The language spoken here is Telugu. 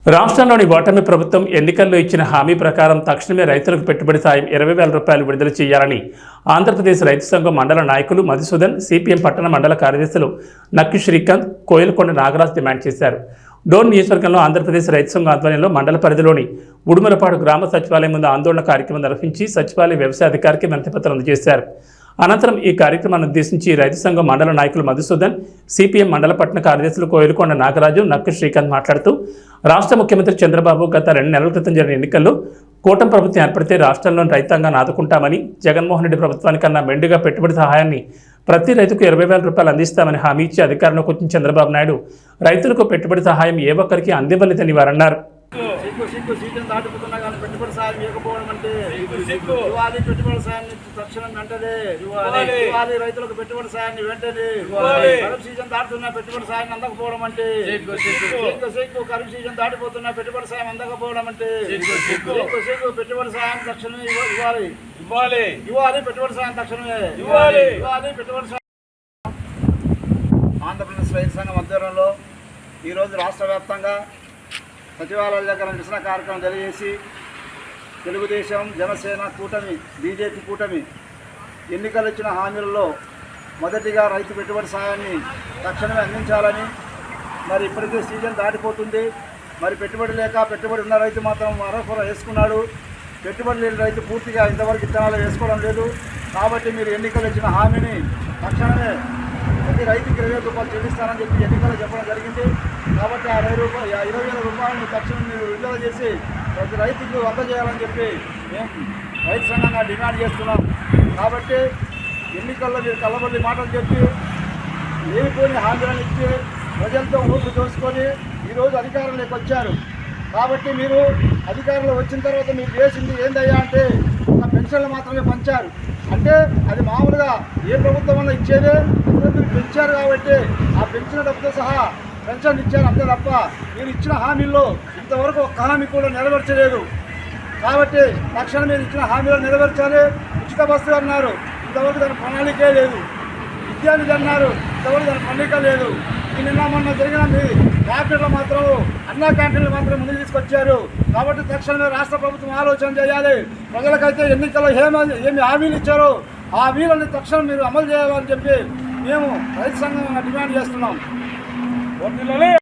రాష్ట్రంలోని ఓటమి ప్రభుత్వం ఎన్నికల్లో ఇచ్చిన హామీ ప్రకారం తక్షణమే రైతులకు పెట్టుబడి సాయం 20,000 రూపాయలు విడుదల చేయాలని ఆంధ్రప్రదేశ్ రైతు సంఘం మండల నాయకులు మధుసూదన్, సిపిఎం పట్టణ మండల కార్యదర్శులు నక్కి శ్రీకాంత్, కోయిలకొండ నాగరాజ్ డిమాండ్ చేశారు. డోన్ నియోజకవర్గంలో ఆంధ్రప్రదేశ్ రైతు సంఘం ఆధ్వర్యంలో మండల పరిధిలోని ఉడుమలపాడు గ్రామ సచివాలయం ముందు ఆందోళన కార్యక్రమం నిర్వహించి సచివాలయ వ్యవసాయ అధికారికి వినతిపత్రం అందజేశారు. అనంతరం ఈ కార్యక్రమాన్ని ఉద్దేశించి రైతు సంఘం మండల నాయకులు మధుసూదన్, సిపిఎం మండల పట్టణ కార్యదర్శులు కోయిలకొండ నాగరాజు, నక్కి శ్రీకాంత్ మాట్లాడుతూ రాష్ట్ర ముఖ్యమంత్రి చంద్రబాబు గత 2 నెలల క్రితం జరిగిన ఎన్నికల్లో కూటమి ప్రభుత్వం ఏర్పడితే రాష్ట్రంలోని రైతాంగాన్ని ఆదుకుంటామని, జగన్మోహన్ రెడ్డి ప్రభుత్వానికన్నా మెండుగా పెట్టుబడి సహాయాన్ని ప్రతి రైతుకు 20,000 రూపాయలు అందిస్తామని హామీ ఇచ్చి అధికారంలోకి వచ్చిన చంద్రబాబు నాయుడు రైతులకు పెట్టుబడి సహాయం ఏ ఒక్కరికి అందివ్వలేదని వారన్నారు. దాటిపోతున్నా కానీ పెట్టుబడి సాయం ఇవ్వకపోవడం అంటే ఇవ్వాలి. పెట్టుబడి సాయాన్ని తక్షణం వెంటనే ఇవ్వాలి. రైతులకు పెట్టుబడి సాయాన్ని వెంటనే ఖరీఫ్ సీజన్ దాటుతున్నా పెట్టుబడి సాయాన్ని అందకపోవడం అంటే ఖరీఫ్ సీజన్ దాటిపోతున్నా పెట్టుబడి సాయం అందకపోవడం అంటే పెట్టుబడి సాయం తక్షణమే ఇవ్వాలి. పెట్టుబడి సాయం తక్షణమే ఇవ్వాలి. పెట్టుబడి సాయం. ఆంధ్రప్రదేశ్ రైతు సంఘం ఆధ్వర్యంలో ఈరోజు రాష్ట్ర వ్యాప్తంగా సచివాలయాల దగ్గర నిరసన కార్యక్రమం తెలియజేసి తెలుగుదేశం, జనసేన కూటమి, బీజేపీ కూటమి ఎన్నికలు ఇచ్చిన హామీలలో మొదటిగా రైతు పెట్టుబడి సాయాన్ని తక్షణమే అందించాలని, మరి ఇప్పటికే సీజన్ దాటిపోతుంది. మరి పెట్టుబడి లేక పెట్టుబడి ఉన్న రైతు మాత్రం మరొకరు వేసుకున్నాడు. పెట్టుబడి లేని రైతు పూర్తిగా ఇంతవరకు విత్తనాలు వేసుకోవడం లేదు. కాబట్టి మీరు ఎన్నికలు ఇచ్చిన హామీని తక్షణమే ప్రతి రైతుకి 20,000 రూపాయలు చెల్లిస్తానని చెప్పి ఎన్నికలు చెప్పడం జరిగింది. కాబట్టి ఆ 20,000 రూపాయలను తక్షణం మీరు విడుదల చేసి ప్రతి రైతుకు అందజేయాలని చెప్పి మేము రైతు సంఘంగా డిమాండ్ చేస్తున్నాం. కాబట్టి ఎన్నికల్లో మీరు కళ్ళబొల్లి మాటలు చెప్పి లేనిపోయిన హామీలను ఇచ్చి ప్రజలతో ఓట్లు దోసుకొని ఈరోజు అధికారంలోకి వచ్చారు. కాబట్టి మీరు అధికారంలో వచ్చిన తర్వాత మీరు చేసింది ఏందయ్యా అంటే ఒక పెన్షన్లు మాత్రమే పంచారు. అంటే అది మామూలుగా ఏ ప్రభుత్వం వల్ల ఇచ్చేదే, మీరు పెంచారు కాబట్టి ఆ పెంచిన డబ్బుతో సహా పెన్షన్ ఇచ్చారు అంతే తప్ప మీరు ఇచ్చిన హామీల్లో ఇంతవరకు ఒక్క హామీ కూడా నెరవేర్చలేదు. కాబట్టి తక్షణం మీరు ఇచ్చిన హామీలను నెరవేర్చాలి. ఉచిత బస్సు అన్నారు, ఇంతవరకు దాని ప్రణాళికే లేదు. విద్యానిధి అన్నారు, ఇంతవరకు దాని ప్రణాళిక లేదు. ఈ నిన్న మొన్న జరిగిన మీ క్యాపిటల్లో మాత్రం అన్నా క్యాంటీన్లు మాత్రం ముందుకు తీసుకొచ్చారు. కాబట్టి తక్షణమే రాష్ట్ర ప్రభుత్వం ఆలోచన చేయాలి. ప్రజలకైతే ఎన్నికల్లో ఏమి హామీలు ఇచ్చారో ఆ హామీలను తక్షణం మీరు అమలు చేయాలని చెప్పి మేము రైతు సంఘం డిమాండ్ చేస్తున్నాం.